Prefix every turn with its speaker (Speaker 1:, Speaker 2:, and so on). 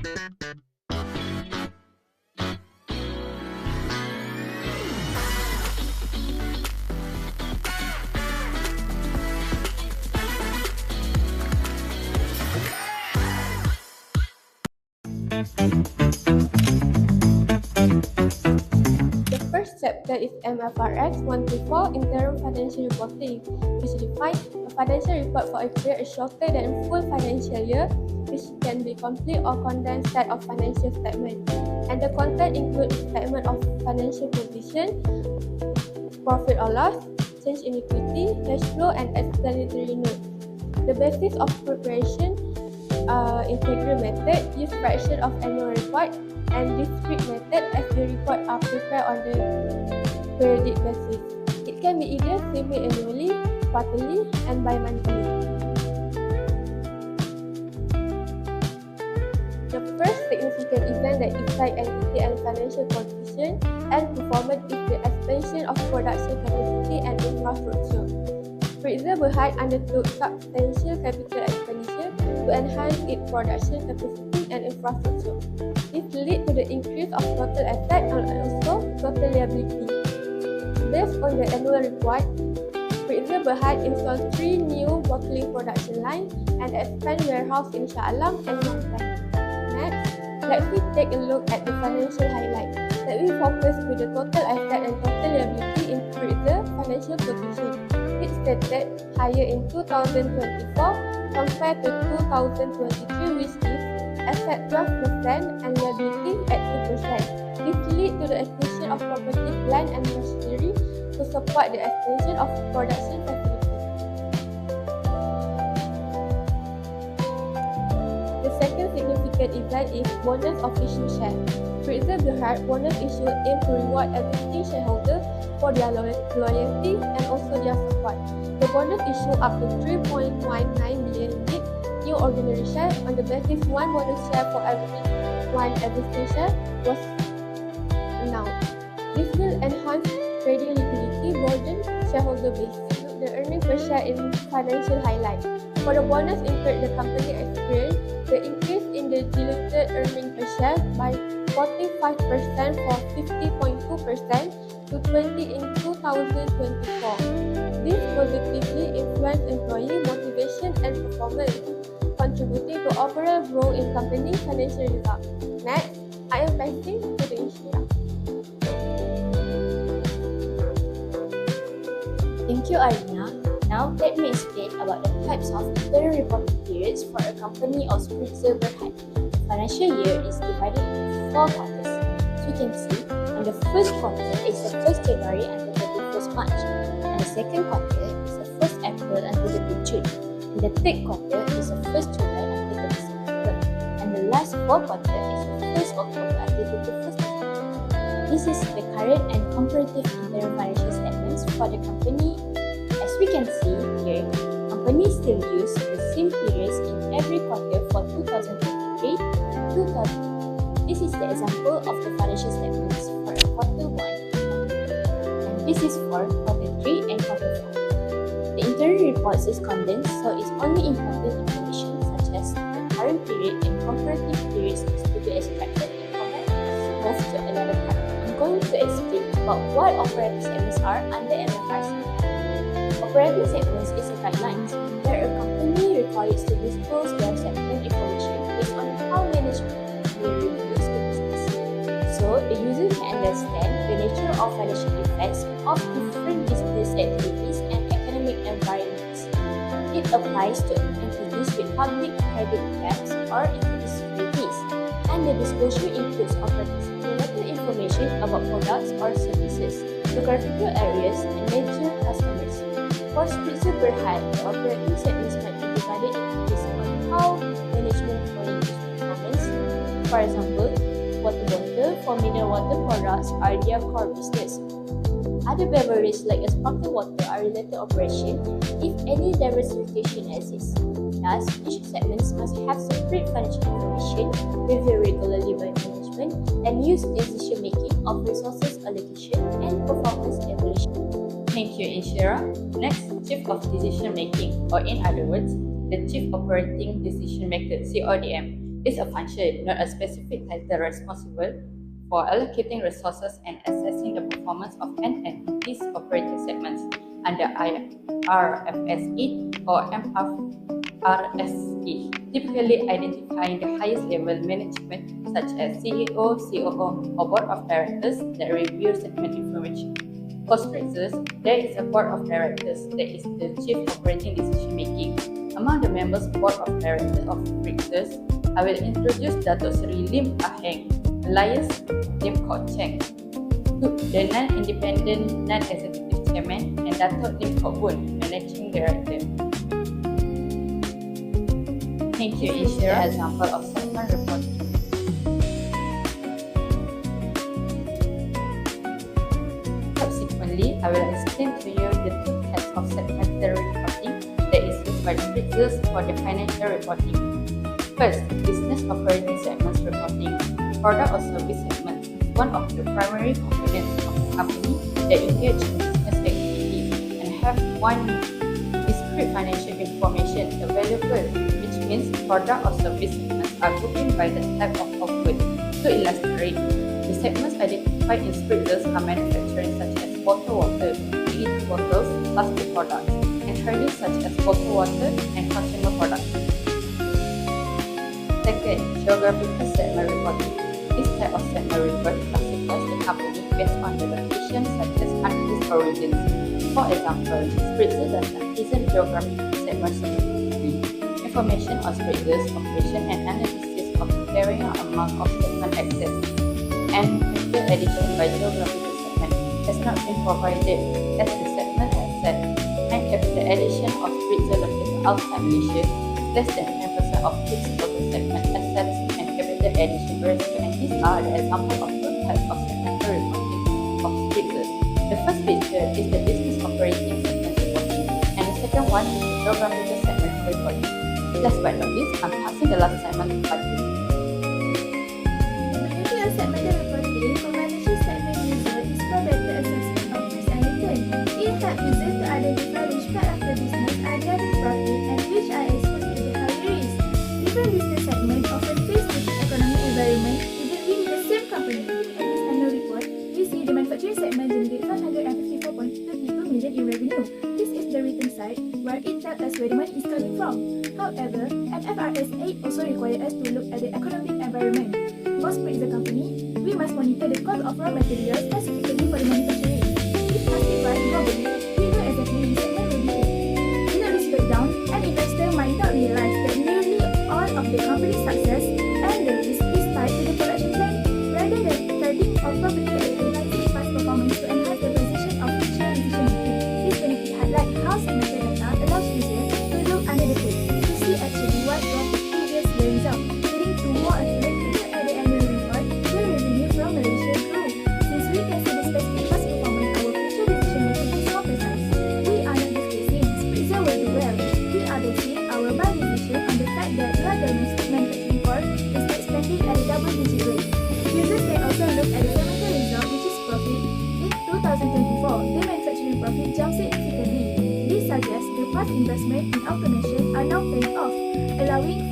Speaker 1: The first chapter is FAR570 Interim Financial Reporting, which defines a financial report for a period shorter than full financial year, which can be complete or condensed set of financial statements. And the content includes statement of financial position, profit or loss, change in equity, cash flow, and explanatory notes. The basis of preparation integral method use fraction of annual report and discrete method as the report are prepared on the periodic basis. It can be either semi-annually, quarterly, and bi-monthly. The first significant event that affects entity and financial position and performance is the expansion of production capacity and infrastructure. Spritzer undertook substantial capital expenditure to enhance its production capacity and infrastructure. This led to the increase of total asset and also total liability. Based on the annual report, Spritzer installed 3 new bottling production lines and expand warehouse in Shah Alam and Mumbai. Next, let's take a look at the financial highlights. Let me focus with the total asset and total liability in Spritzer financial position. It stated higher in 2024 compared to 2023, which is asset 12% and liability at 2%. This led to the acquisition of property, plant, and machinery to support the expansion of production facilities. The second significant event is bonus of issue share. Spritzer bonus issue aim to reward existing shareholders for their loyalty and also their support. The bonus issue up to 3.19 billion new ordinary share on the basis 1 bonus share for every 1 existing share was announced. This will enhance trading liquidity, broaden shareholder base. The earnings per share in financial highlight. For the bonus incurred, the company experienced the increase in the diluted earnings per share by 45% from 50.2% to 20 in 2024. This positively influenced employee motivation and performance, contributing to overall growth in company financial results. Next, I am passing to the Ishira.
Speaker 2: Thank you, Arina. Now, let me explain about the types of interim reporting periods for a company of Spritzer. The financial year is divided into 4 quarters. As you can see, and the first quarter is the 1st January until the 31st March, and the second quarter is the 1st April until the 30th June, and the third quarter is the 1st July until the 30th September, and the last 4 quarter is the 1st October until the 31st December. This is the current and comparative interim financial statements for the company. As we can see here, companies still use the same periods in every quarter for 2023 and 2000. This is the example of the financial statements for a quarter 1 and this is for quarter 3 and quarter 4. The interim reports is condensed, so it's only important information such as the current period and comparative periods is to be extracted and formatted. Move to another part. I'm going to explain about what operating statements are under MFRC. Operating statements is a guideline where a company requires to disclose their segment information based on how management will review the business. So, the user can understand the nature of financial effects of different business activities and economic environments. It applies to entities with public credit debts or equity securities, and the disclosure includes operating information about products or services, geographical areas, and major customers. For Spritzer the operating segments might be divided into based on how management monitors performance. For example, water bottle for mineral water products are their core business. Other beverages like a sparkling water are related operations if any diversification exists. Thus, each segment must have separate financial information, reviewed regularly by management, and used in decision-making of resources allocation and performance evaluation.
Speaker 3: Thank you, Ishira. Next, Chief of Decision Making, or in other words, the Chief Operating Decision Maker (CODM). is a function, not a specific title responsible for allocating resources and assessing the performance of an entity's operating segments under IFRS 8 or MFRS 8, typically identifying the highest level management such as CEO, COO, or Board of Directors that review segment information. For Spritzer, there is a Board of Directors that is the chief operating decision making. Among the members of Board of Directors of Spritzer, I will introduce Dato Sri Lim Aheng, alias Lim Kok Cheng, the non-independent non-executive chairman, and Dato Lim Kok Boon, managing director.
Speaker 2: Thank you,
Speaker 3: This is
Speaker 2: Ishira.
Speaker 3: an example of segment reporting. Subsequently, I will explain to you the two types of segmental reporting that is used by Spritzer for the financial reporting. First, business operating segments reporting. Product or service segment is one of the primary components of the company that engage in business activities and have one discrete financial information available, which means product or service segments are grouped by the type of output. To illustrate, the segments identified in Spritzer are manufacturing such as bottled water, PET bottles, plastic products, and trading such as bottled water and consumer products. Second, geographical segment reporting. This type of segment report classifies the company based on the location such as countries or regions. For example, Spritzer does not present geographical segment specifically. Information on Spritzer's operation and analysis of the carrying out amount of segment access and capital addition by geographical segment has not been provided as the segment asset and capital addition of Spritzer located outside Malaysia is less than 10% of its total segment assets and capital addition ratio, and these are the examples of two types of segmental reporting of Spritzer. The first picture is the business operating segment reporting, and the second one is the geographical segment reporting. Last but not least, I'm passing the last segment to Fati.
Speaker 4: Making a segmental reporting for financial segment user is for better assessment of risk and return. It helps users to identify which part of the business are driving profit and which are exposed to the high risk. Different business segments often face different economic environment even within the same company. In this annual report, we see the manufacturing segment generate 554.32 million in revenue. This is the return side, where it tells us where the money is coming from. However, MFRS 8 also requires us to look at the economic environment. For Spritzer company, we must monitor the cost of raw materials specifically for the manufacturing. If classified globally, we know exactly which segment will be hit. Without this breakdown, an investor might not realize that nearly all of the company's success and the risk is tied to the production plan, rather than trading or properly analyzing past performance to enhance the precision of future decision-making. This benefit highlights how segmental data allows users to look under the hood to see actually what drove the previous year result, leading to more accurate figure at the annual report where revenue from Malaysia grew. Since we can see the specific past performance, our future decision-making is more precise. We are not just guessing, Spritzer will do well. We are basing our buy decision on the fact that their domestic manufacturing core is expanding at a double-digit rate. Users can also look at the segmental result, which is profit. In 2024, the manufacturing profit jumped significantly. This suggests the past investment in automation are now paying off, allowing